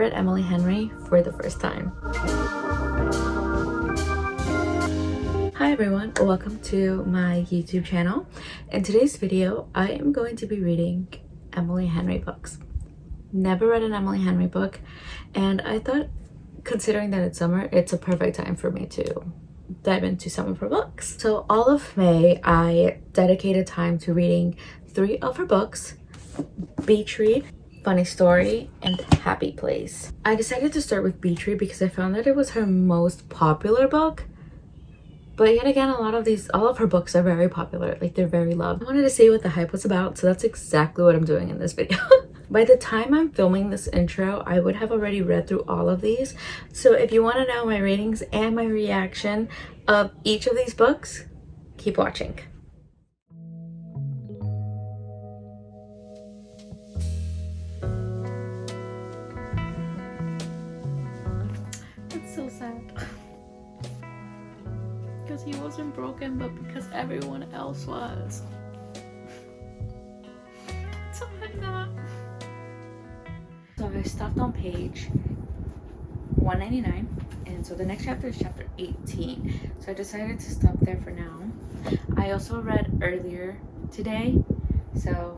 read Emily Henry for the first time. Hi everyone, welcome to my YouTube channel. In today's video, I am going to be reading Emily Henry books. Never read an Emily Henry book, and I thought, considering that it's summer, it's a perfect time for me to dive into some of her books. So all of May, I dedicated time to reading 3 of her books: Beach Read, Funny Story, and Happy Place. I decided to start with Beach Read because I found that it was her most popular book. But yet again, all of her books are very popular, like they're very loved. I wanted to see what the hype was about, so that's exactly what I'm doing in this video. By the time I'm filming this intro, I would have already read through all of these. So if you want to know my ratings and my reaction of each of these books, keep watching. It's so sad. Because he wasn't broken, but because everyone else was. So I stopped on page 199, and so the next chapter is chapter 18. So I decided to stop there for now. I also read earlier today, so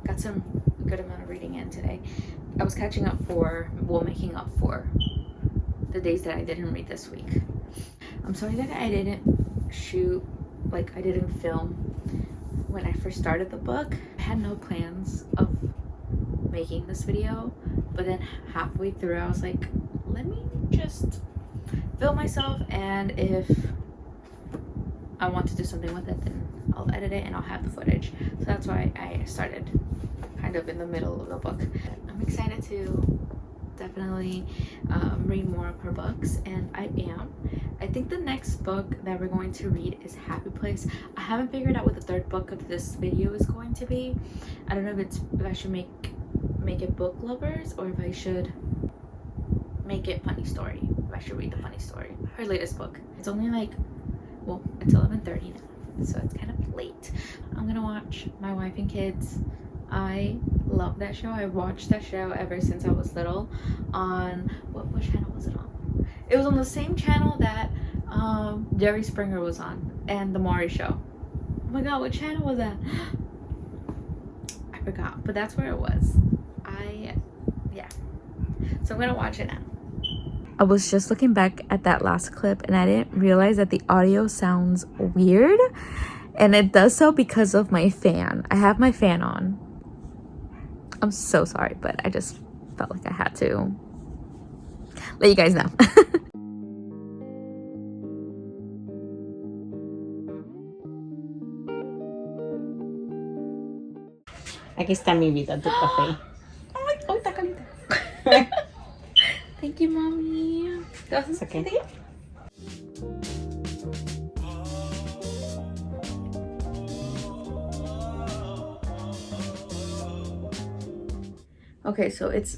got some good amount of reading in today. I was making up for the days that I didn't read this week. I'm sorry that I didn't film when I first started the book. I had no plans of making this video, but then halfway through I was like, let me just film myself, and if I want to do something with it, then I'll edit it and I'll have the footage. So that's why I started kind of in the middle of the book. I'm excited to definitely read more of her books, and I think the next book that we're going to read is Happy Place. I haven't figured out what the third book of this video is going to be. I don't know if I should make it Book Lovers, or if I should make it Funny Story. If I should read the Funny Story, her latest book. It's only it's 11:30 now, so it's kind of late. I'm gonna watch My Wife and Kids. I love that show. I watched that show ever since I was little. On what channel was it on? It was on the same channel that Jerry Springer was on, and The Maury Show. Oh my god, what channel was that? I forgot, but that's where it was. So I'm gonna watch it now. I was just looking back at that last clip, and I didn't realize that the audio sounds weird, and it does so because of my fan. I have my fan on. I'm so sorry, but I just felt like I had to let you guys know. Aquí está mi vida, tu café. Oh, está caliente. Thank you, mommy. ¿Te vas a sentir? Okay, so it's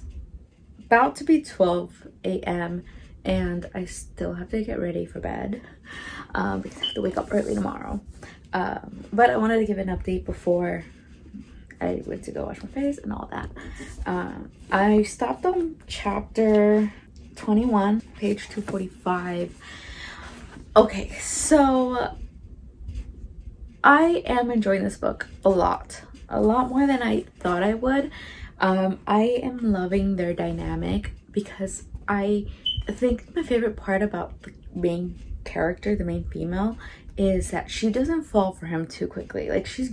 about to be 12 a.m. and I still have to get ready for bed because I have to wake up early tomorrow. But I wanted to give an update before I went to go wash my face and all that. I stopped on chapter 21, page 245. Okay, so I am enjoying this book a lot more than I thought I would. I am loving their dynamic because I think my favorite part about the main character, the main female, is that she doesn't fall for him too quickly. Like, she's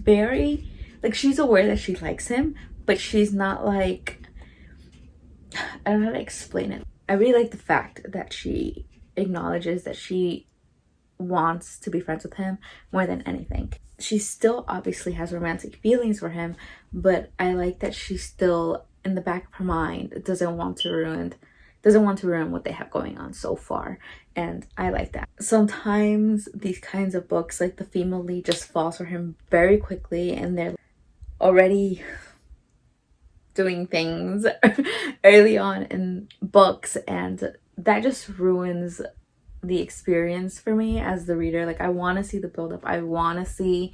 aware that she likes him, but she's not like, I don't know how to explain it. I really like the fact that she acknowledges that she wants to be friends with him more than anything. She still obviously has romantic feelings for him, but I like that she still, in the back of her mind, doesn't want to ruin what they have going on so far, and I like that. Sometimes these kinds of books, like the female lead just falls for him very quickly, and they're already doing things early on in books, and that just ruins the experience for me as the reader. Like, I want to see the build-up. I want to see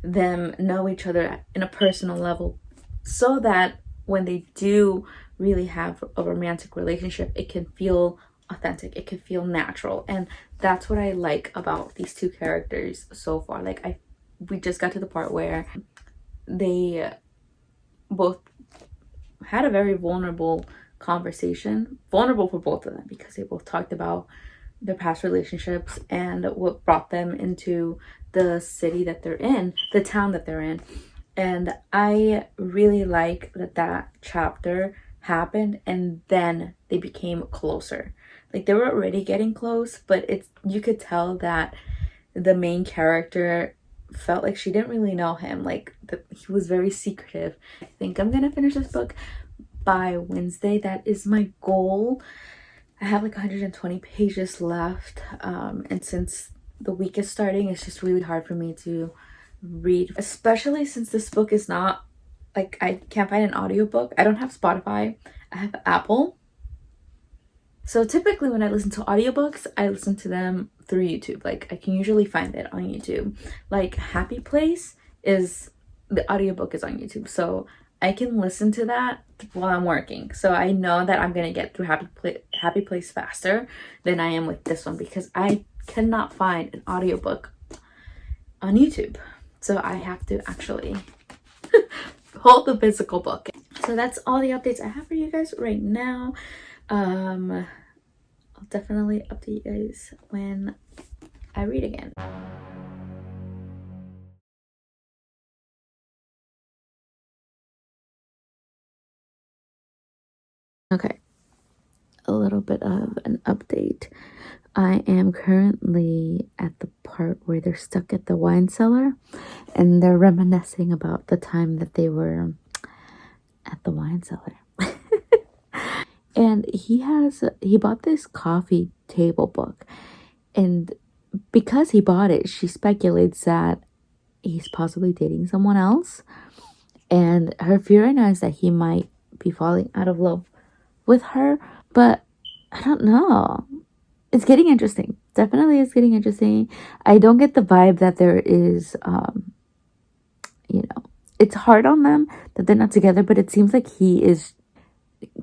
them know each other in a personal level, so that when they do really have a romantic relationship, it can feel authentic, it can feel natural. And that's what I like about these two characters so far. Like we just got to the part where they both had a very vulnerable conversation, vulnerable for both of them, because they both talked about their past relationships and what brought them into the city that they're in, the town that they're in. And I really like that chapter happened and then they became closer. Like they were already getting close, but you could tell that the main character felt like she didn't really know him. Like he was very secretive. I think I'm gonna finish this book by Wednesday. That is my goal. I have like 120 pages left, and since the week is starting, it's just really hard for me to read, especially since this book is not like, I can't find an audiobook. I don't have Spotify, I have Apple. So typically when I listen to audiobooks, I listen to them through YouTube. Like I can usually find it on YouTube. Like Happy Place, is the audiobook is on YouTube, so I can listen to that while I'm working. So I know that I'm gonna get through Happy Place faster than I am with this one, because I cannot find an audiobook on YouTube. So I have to actually hold the physical book. So that's all the updates I have for you guys right now. I'll definitely update you guys when I read again. Okay, a little bit of an update. I am currently at the part where they're stuck at the wine cellar and they're reminiscing about the time that they were at the wine cellar. And he bought this coffee table book, and because he bought it, she speculates that he's possibly dating someone else, and her fear right now is that he might be falling out of love with her. But I don't know, it's getting interesting. Definitely is getting interesting. I don't get the vibe that there is it's hard on them that they're not together, but it seems like he is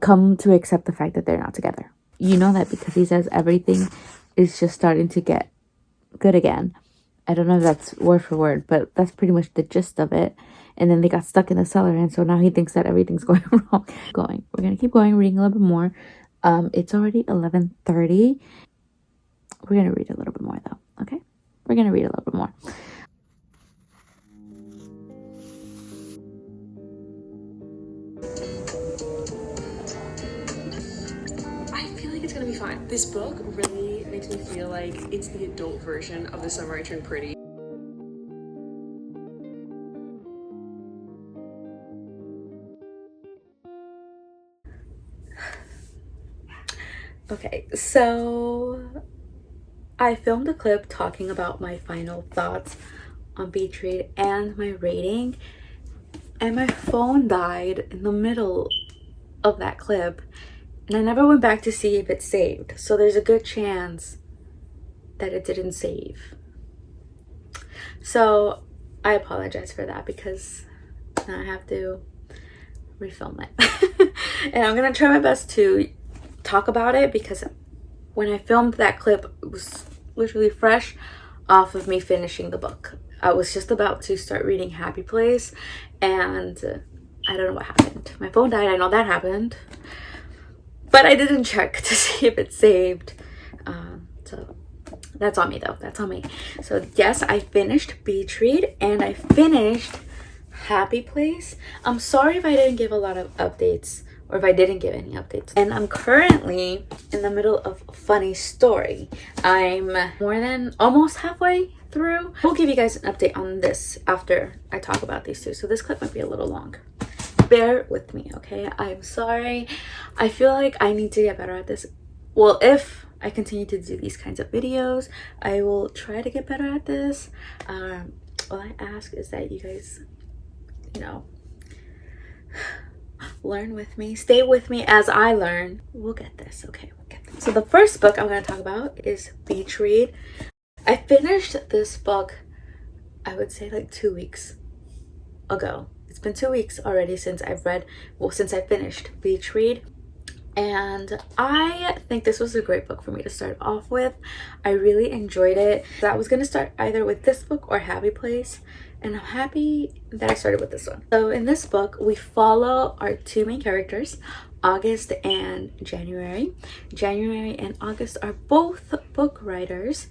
come to accept the fact that they're not together. You know that because he says everything is just starting to get good again. I don't know if that's word for word, but that's pretty much the gist of it. And then they got stuck in the cellar, and so now he thinks that everything's going wrong. We're gonna keep going, reading a little bit more. It's already 11:30. We're gonna read a little bit more though. Okay, we're gonna read a little bit more. Gonna be fine. This book really makes me feel like it's the adult version of The Summer I Turned Pretty. Okay, so I filmed a clip talking about my final thoughts on Beach Read and my rating, and my phone died in the middle of that clip. And I never went back to see if it saved. So there's a good chance that it didn't save. So I apologize for that, because now I have to refilm it. And I'm going to try my best to talk about it, because when I filmed that clip, it was literally fresh off of me finishing the book. I was just about to start reading Happy Place, and I don't know what happened. My phone died. I know that happened. But I didn't check to see if it saved. So that's on me though. That's on me. So yes, I finished Beach Read and I finished Happy Place. I'm sorry if I didn't give a lot of updates, or if I didn't give any updates. And I'm currently in the middle of a funny story. I'm more than almost halfway through. We'll give you guys an update on this after I talk about these two. So this clip might be a little long. Bear with me, okay? I'm sorry. I feel like I need to get better at this. Well, if I continue to do these kinds of videos, I will try to get better at this. All I ask is that you guys, learn with me, stay with me as I learn. We'll get this, okay? We'll get this. So the first book I'm going to talk about is Beach Read. I finished this book, I would say like 2 weeks ago. It's been 2 weeks already since I finished Beach Read. And I think this was a great book for me to start off with. I really enjoyed it. So I was going to start either with this book or Happy Place, and I'm happy that I started with this one. So in this book, we follow our two main characters, August and January. January and August are both book writers.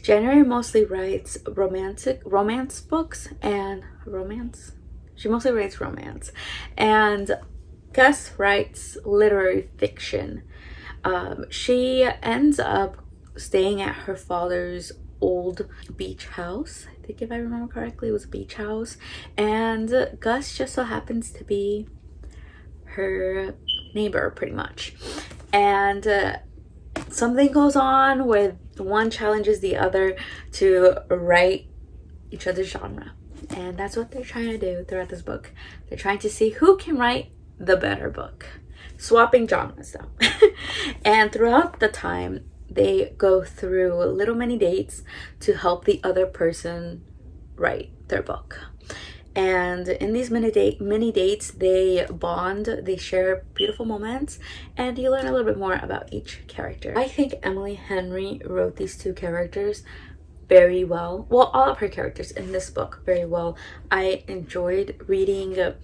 January mostly writes romance books and romance. She mostly writes romance. And Gus writes literary fiction. She ends up staying at her father's old beach house. I think if I remember correctly, it was a beach house. And Gus just so happens to be her neighbor, pretty much. And something goes on where one challenges the other to write each other's genre. And that's what they're trying to do throughout this book. They're trying to see who can write the better book. Swapping genres though. And throughout the time, they go through little mini dates to help the other person write their book. And in these mini dates, they bond, they share beautiful moments, and you learn a little bit more about each character. I think Emily Henry wrote these two characters very well. Well, all of her characters in this book very well. I enjoyed reading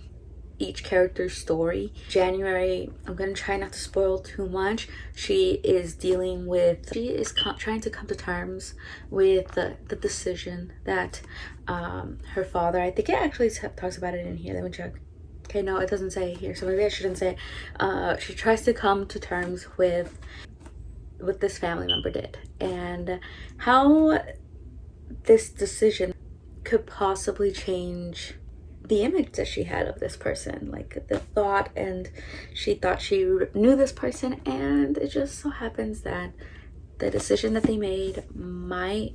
each character's story. January, I'm gonna try not to spoil too much. She is trying to come to terms with the decision that her father, I think it actually talks about it in here. Let me check. Okay, no, it doesn't say it here, so maybe I shouldn't say it. She tries to come to terms with what this family member did and how this decision could possibly change the image that she had of this person, like the thought, and she thought she knew this person, and it just so happens that the decision that they made might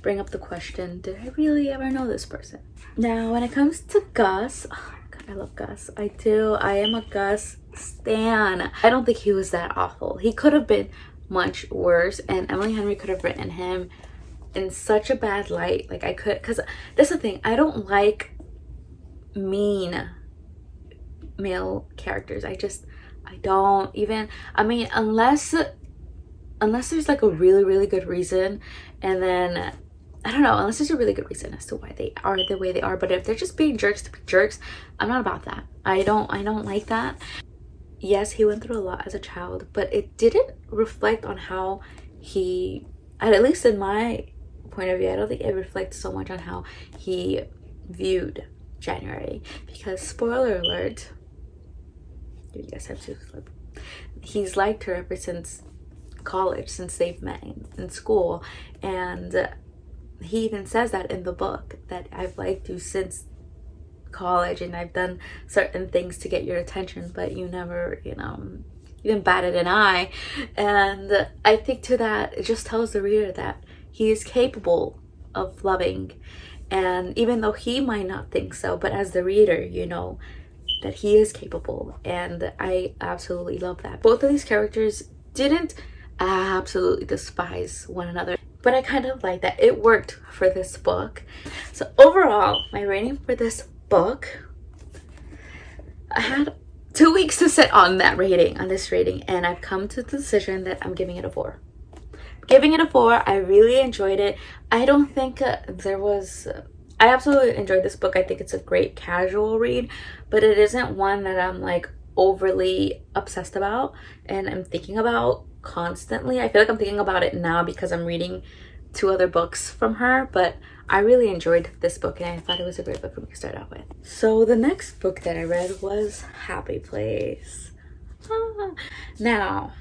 bring up the question, did I really ever know this person? Now when it comes to Gus, oh my god, I love Gus. I do. I am a Gus stan. I don't think he was that awful. He could have been much worse, and Emily Henry could have written him in such a bad light. Like I could, because that's the thing, I don't like mean male characters. I don't even, I mean, unless there's like a really good reason, and then I don't know, unless there's a really good reason as to why they are the way they are. But if they're just being jerks to be jerks, I'm not about that. I don't like that. Yes, he went through a lot as a child, but it didn't reflect on how he, at least in my point of view, I don't think it reflects so much on how he viewed January, because spoiler alert, you guys have to flip, he's liked her ever since college, since they've met in school, and he even says that in the book, that I've liked you since college and I've done certain things to get your attention, but you never, you didn't batted an eye. And I think to that, it just tells the reader that he is capable of loving. And even though he might not think so, but as the reader, you know that he is capable. And I absolutely love that. Both of these characters didn't absolutely despise one another, but I kind of like that. It worked for this book. So overall, my rating for this book, I had 2 weeks to sit on this rating, and I've come to the decision that I'm giving it a 4. Giving it a 4. I really enjoyed it. I don't think I absolutely enjoyed this book. I think it's a great casual read, but it isn't one that I'm like overly obsessed about and I'm thinking about constantly. I feel like I'm thinking about it now because I'm reading 2 other books from her, but I really enjoyed this book and I thought it was a great book for me to start out with. So the next book that I read was Happy Place. Now,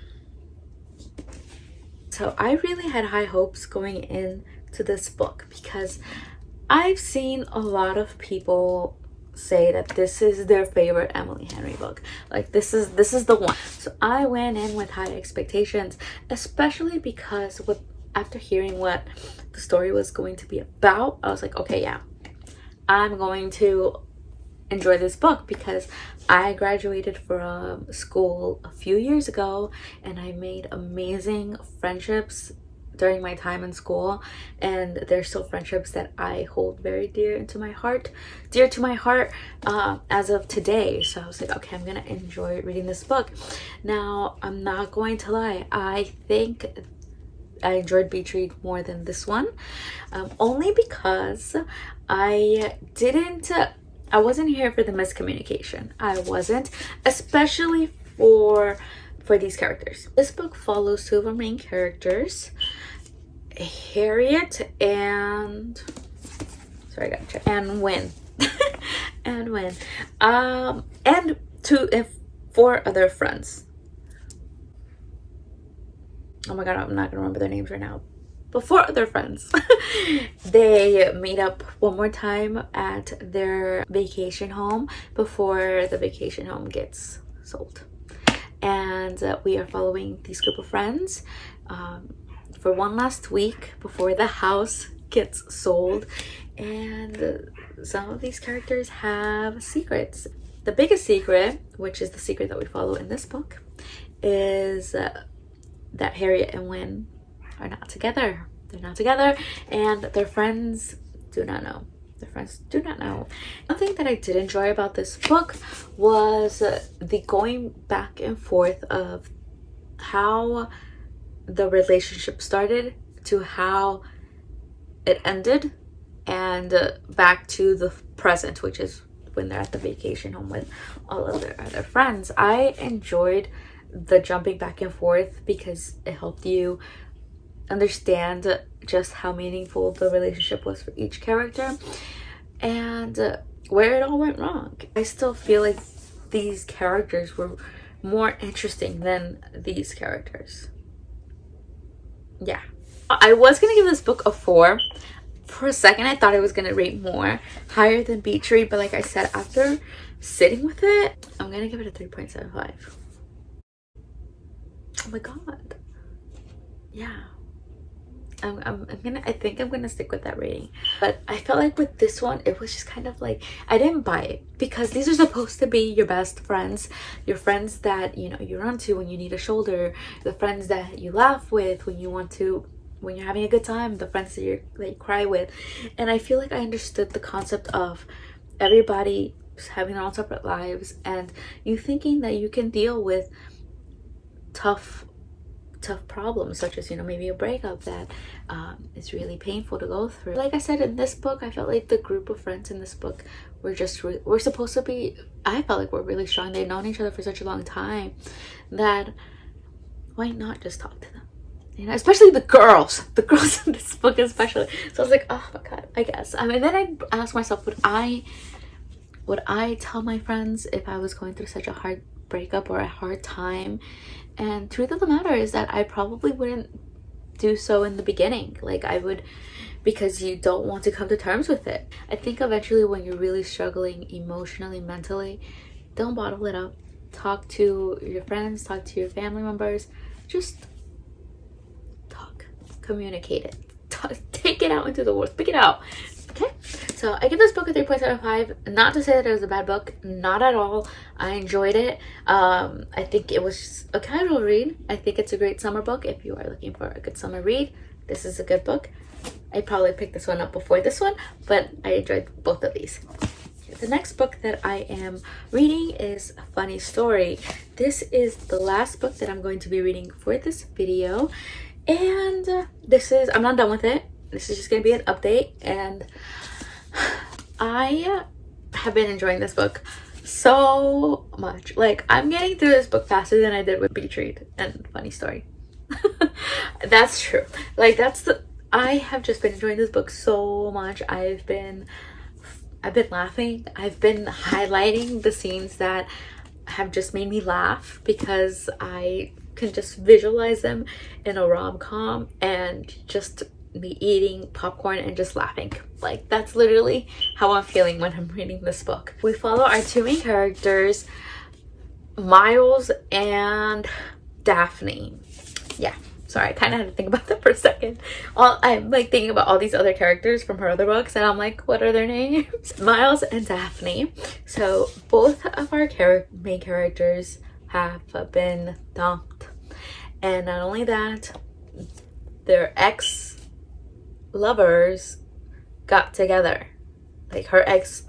so I really had high hopes going into this book because I've seen a lot of people say that this is their favorite Emily Henry book. Like this is the one. So I went in with high expectations, especially because after hearing what the story was going to be about, I was like, okay, yeah, I'm going to enjoy this book because I graduated from school a few years ago and I made amazing friendships during my time in school, and they're still friendships that I hold very dear to my heart as of today. So I was like, okay, I'm gonna enjoy reading this book. Now, I'm not going to lie, I think I enjoyed Beach Read more than this one, only because I wasn't here for the miscommunication. I wasn't, especially for these characters. This book follows two of our main characters, Harriet and Win. And Win. And four other friends. Oh my god, I'm not gonna remember their names right now. But four other friends. They meet up one more time at their vacation home before the vacation home gets sold. And we are following these group of friends for one last week before the house gets sold. And some of these characters have secrets. The biggest secret, which is the secret that we follow in this book, is that Harriet and Win are not together. They're not together, and their friends do not know. One thing that I did enjoy about this book was the going back and forth of how the relationship started to how it ended, and back to the present, which is when they're at the vacation home with all of their other friends. I enjoyed the jumping back and forth because it helped you understand just how meaningful the relationship was for each character and where it all went wrong. I still feel like these characters were more interesting than these characters. Yeah, I was gonna give this book a 4. For a second I thought I was gonna rate more higher than Beach Read, but like I said, after sitting with it, I'm gonna give it a 3.75. Oh my god. Yeah, I think I'm gonna stick with that rating. But I felt like with this one, it was just kind of like, I didn't buy it, because these are supposed to be your best friends, your friends that you run to when you need a shoulder, the friends that you laugh with when you're having a good time, the friends that you cry with. And I feel like I understood the concept of everybody having their own separate lives, and you thinking that you can deal with tough problems, such as maybe a breakup that is really painful to go through. Like I said, in this book, I felt like the group of friends in this book were just we're supposed to be, I felt like we're really strong. They've known each other for such a long time that why not just talk to them, especially the girls in this book especially. So I was like, oh my god, I guess. Then I asked myself, would I tell my friends if I was going through such a hard breakup or a hard time? And truth of the matter is that I probably wouldn't do so in the beginning. Like I would, because you don't want to come to terms with it. I think eventually when you're really struggling emotionally, mentally, don't bottle it up. Talk to your friends, talk to your family members. Just talk, communicate it. Take it out into the world, speak it out. Okay, so I give this book a 3.75. Not to say that it was a bad book, not at all. I enjoyed it. I think it was a casual read. I think it's a great summer book. If you are looking for a good summer read, this is a good book. I probably picked this one up before this one, but I enjoyed both of these. The next book that I am reading is A Funny Story. This is the last book that I'm going to be reading for this video, and I'm not done with it. This is just going to be an update, and I have been enjoying this book so much. Like, I'm getting through this book faster than I did with Beach Read and Funny Story. That's true. Like, I have just been enjoying this book so much. I've been laughing. I've been highlighting the scenes that have just made me laugh, because I can just visualize them in a rom-com, and just me eating popcorn and just laughing. Like, that's literally how I'm feeling when I'm reading this book. We follow our two main characters, Miles and Daphne. Yeah, sorry, I kind of had to think about that for a second. I'm like thinking about all these other characters from her other books, and I'm like, what are their names? Miles and Daphne. So both of our main characters have been dumped, and not only that, their ex lovers got together. Like her ex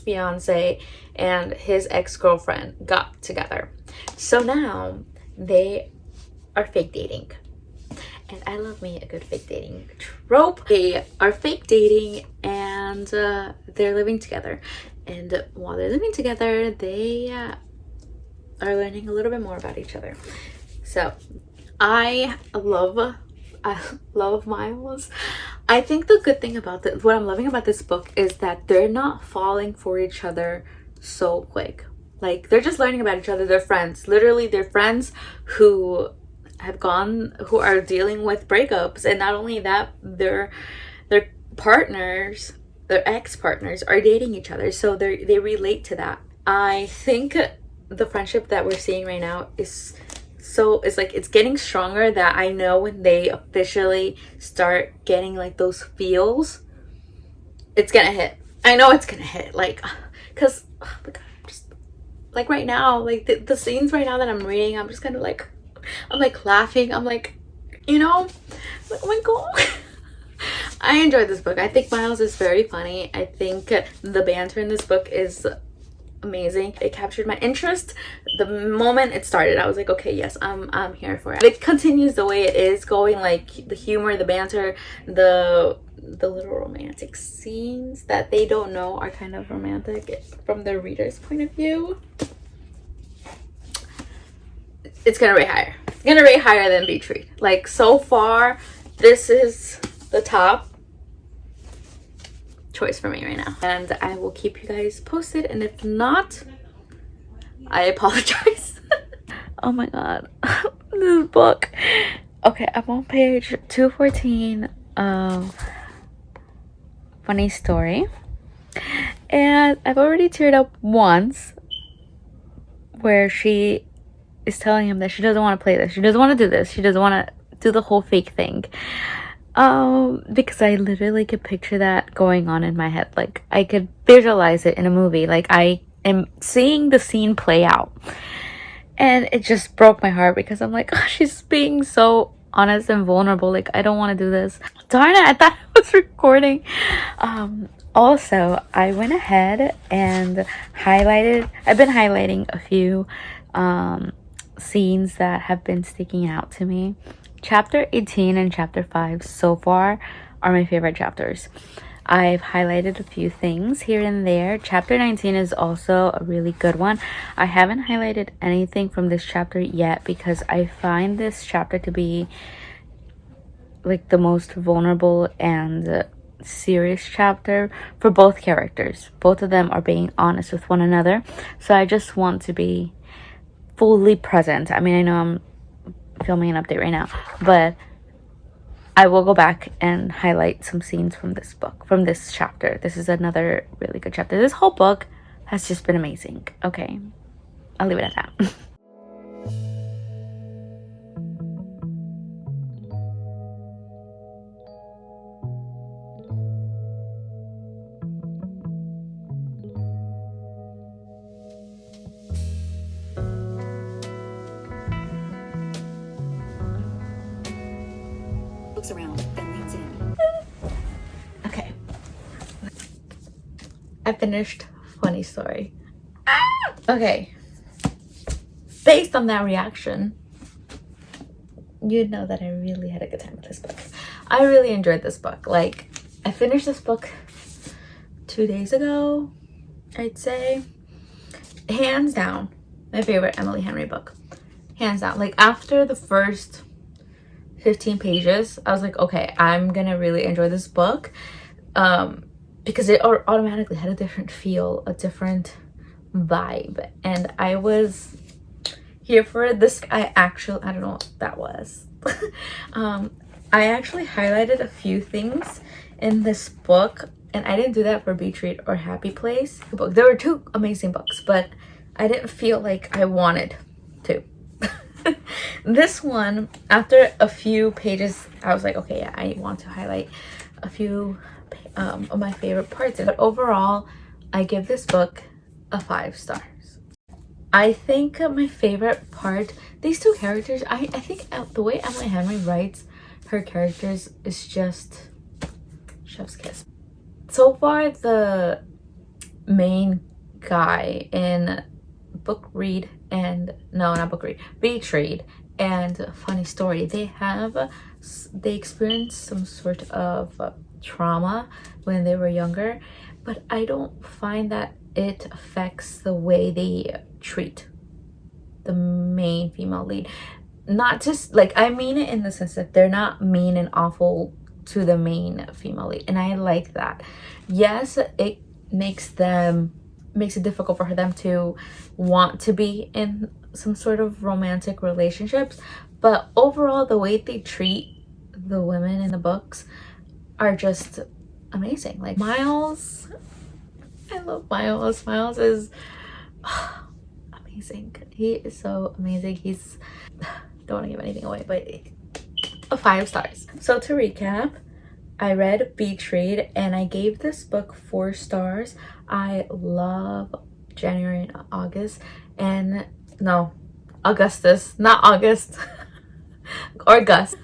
fiance and his ex-girlfriend got together. So now they are fake dating. And I love me a good fake dating trope. They are fake dating and they're living together. And while they're living together, they are learning a little bit more about each other. So I love Miles. I think the good thing about this, what I'm loving about this book, is that they're not falling for each other so quick. Like, they're just learning about each other. They're friends. Literally, they're friends who are dealing with breakups. And not only that, their partners, their ex-partners, are dating each other. So they relate to that. I think the friendship that we're seeing right now is it's getting stronger, that I know when they officially start getting like those feels, it's gonna hit. I know it's gonna hit, like, because oh my God, just like right now, like the scenes right now that I'm reading, I'm just kind of like, I'm like laughing, I'm like, you know, like, oh my God. I enjoyed this book. I think Miles is very funny. I think the banter in this book is amazing. It captured my interest the moment it started. I was like, okay, yes, I'm here for it. It continues the way it is going, like the humor, the banter, the little romantic scenes that they don't know are kind of romantic from the reader's point of view. It's gonna rate higher. It's gonna rate higher than Beach Read. Like, so far, this is the top choice for me right now, and I will keep you guys posted, and if not, I apologize. Oh my God. This book. Okay, I'm on page 214 of Funny Story, and I've already teared up once where she is telling him that she doesn't want to play this, she doesn't want to do this, she doesn't want to do the whole fake thing. Because I literally could picture that going on in my head. Like, I could visualize it in a movie. Like, I am seeing the scene play out. And it just broke my heart because I'm like, oh, she's being so honest and vulnerable. Like, I don't want to do this. Darn it, I thought I was recording. Also, I went ahead and I've been highlighting a few scenes that have been sticking out to me. Chapter 18 and chapter 5 so far are my favorite chapters. I've highlighted a few things here and there. Chapter 19 is also a really good one. I haven't highlighted anything from this chapter yet because I find this chapter to be like the most vulnerable and serious chapter for both characters. Both of them are being honest with one another. So I just want to be fully present. I mean, I know I'm filming an update right now, but I will go back and highlight some scenes from this book, from this chapter. This is another really good chapter. This whole book has just been amazing. Okay, I'll leave it at that. Looks around, then leans in. Okay. I finished Funny Story. Okay. Based on that reaction, you'd know that I really had a good time with this book. I really enjoyed this book. Like, I finished this book 2 days ago, I'd say. Hands down, my favorite Emily Henry book. Hands down. Like, after the first 15 pages, I was like, okay, I'm gonna really enjoy this book, because it automatically had a different feel, a different vibe, and I was here for it. I don't know what that was. I actually highlighted a few things in this book, and I didn't do that for Beach Read or Happy Place. There were two amazing books, but I didn't feel like I wanted to. This one, after a few pages, I was like, okay, yeah, I want to highlight a few of my favorite parts. But overall, I give this book a 5 stars. I think my favorite part, these two characters, I think the way Emily Henry writes her characters is just chef's kiss. So far, the main guy in Beach Read and Funny Story, they experienced some sort of trauma when they were younger, but I don't find that it affects the way they treat the main female lead. Not just like, I mean it in the sense that they're not mean and awful to the main female lead, and I like that. Yes, it makes it difficult for them to want to be in some sort of romantic relationships, but overall the way they treat the women in the books are just amazing. Like Miles, I love Miles. Miles is amazing. He is so amazing. He's, don't want to give anything away, but 5 stars. So to recap, I read Beach Read and I gave this book 4 stars. I love January and August, and no, Augustus, not August or Gus.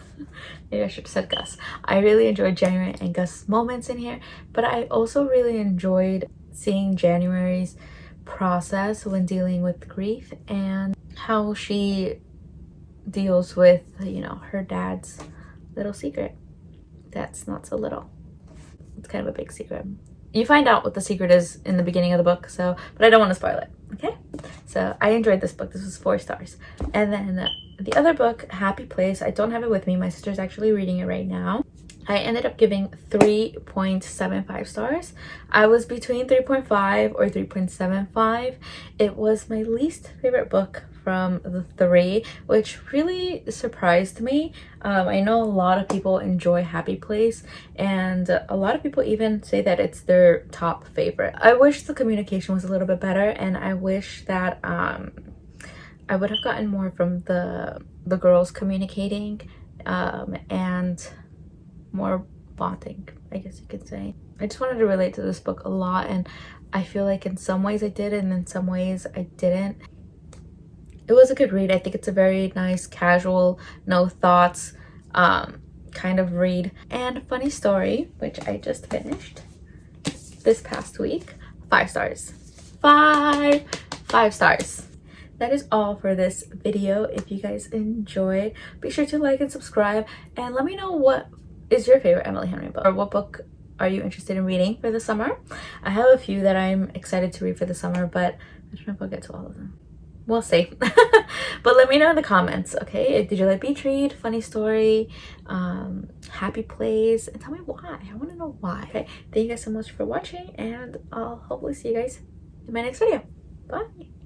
Maybe I should have said Gus. I really enjoyed January and Gus moments in here, but I also really enjoyed seeing January's process when dealing with grief and how she deals with, you know, her dad's little secret. That's not so little. It's kind of a big secret. You find out what the secret is in the beginning of the book, so, but I don't want to spoil it, okay? So I enjoyed this book. This was 4 stars. And then the other book, Happy Place, I don't have it with me. My sister's actually reading it right now. I ended up giving 3.75 stars. I was between 3.5 or 3.75. It was my least favorite book from the 3, which really surprised me. I know a lot of people enjoy Happy Place, and a lot of people even say that it's their top favorite. I wish the communication was a little bit better, and I wish that I would have gotten more from the girls communicating and more bonding, I guess you could say. I just wanted to relate to this book a lot, and I feel like in some ways I did and in some ways I didn't. It was a good read. I think it's a very nice, casual, no thoughts kind of read. And Funny Story, which I just finished this past week, 5 stars. 5 stars. That is all for this video. If you guys enjoyed, be sure to like and subscribe, and let me know what is your favorite Emily Henry book, or what book are you interested in reading for the summer. I have a few that I'm excited to read for the summer, but I don't know if I'll get to all of them. We'll see. But let me know in the comments, okay? Did you like Beach Read, Funny Story, Happy Place? And tell me why. I want to know why. Okay, thank you guys so much for watching, and I'll hopefully see you guys in my next video. Bye.